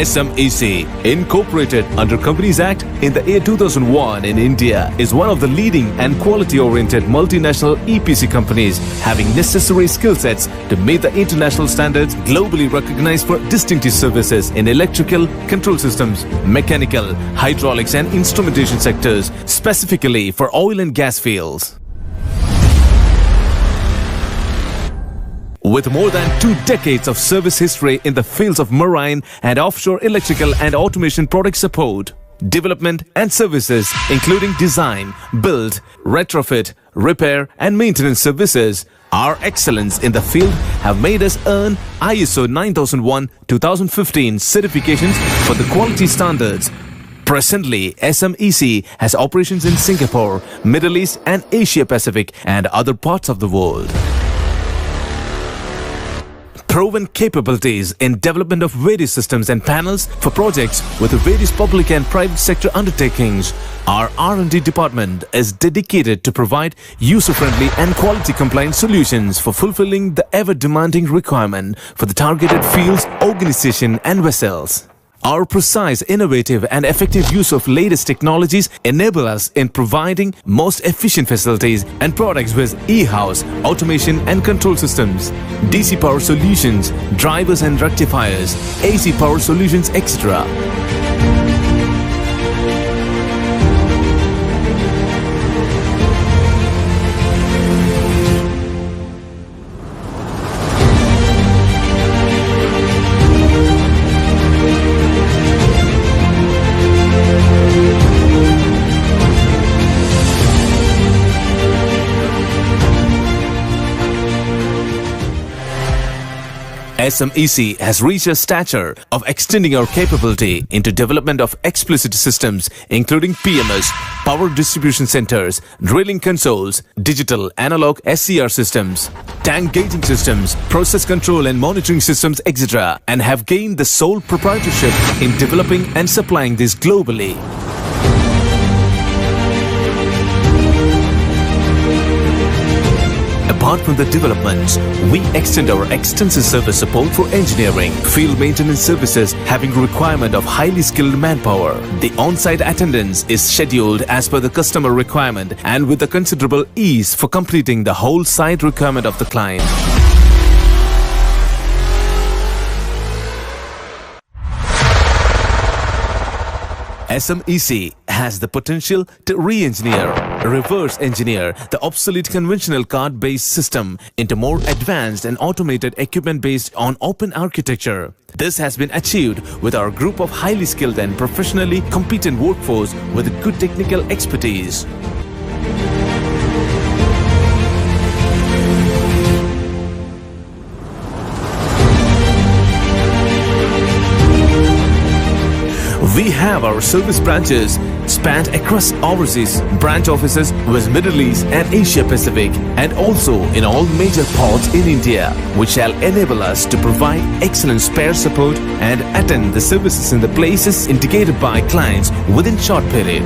SMEC, incorporated under Companies Act in the year 2001 in India, is one of the leading and quality-oriented multinational EPC companies having necessary skill sets to meet the international standards, globally recognized for distinctive services in electrical, control systems, mechanical, hydraulics and instrumentation sectors, specifically for oil and gas fields. With more than 2 decades of service history in the fields of marine and offshore electrical and automation product support, development and services including design, build, retrofit, repair and maintenance services, our excellence in the field have made us earn ISO 9001-2015 certifications for the quality standards. Presently, SMEC has operations in Singapore, Middle East and Asia Pacific and other parts of the world. Proven capabilities in development of various systems and panels for projects with various public and private sector undertakings. Our R&D department is dedicated to provide user-friendly and quality-compliant solutions for fulfilling the ever-demanding requirement for the targeted fields, organization and vessels. Our precise, innovative and effective use of latest technologies enable us in providing most efficient facilities and products with e-house, automation and control systems, DC power solutions, drivers and rectifiers, AC power solutions, etc. SMEC has reached a stature of extending our capability into development of explicit systems including PMS, power distribution centers, drilling consoles, digital analog SCR systems, tank gauging systems, process control and monitoring systems, etc. and have gained the sole proprietorship in developing and supplying these globally. Apart from the developments, we extend our extensive service support for engineering, field maintenance services having requirement of highly skilled manpower. The on-site attendance is scheduled as per the customer requirement and with a considerable ease for completing the whole site requirement of the client. SMEC has the potential to re-engineer, reverse engineer the obsolete conventional card-based system into more advanced and automated equipment based on open architecture. This has been achieved with our group of highly skilled and professionally competent workforce with good technical expertise. We have our service branches spanned across overseas branch offices with Middle East and Asia Pacific and also in all major ports in India, which shall enable us to provide excellent spare support and attend the services in the places indicated by clients within short period.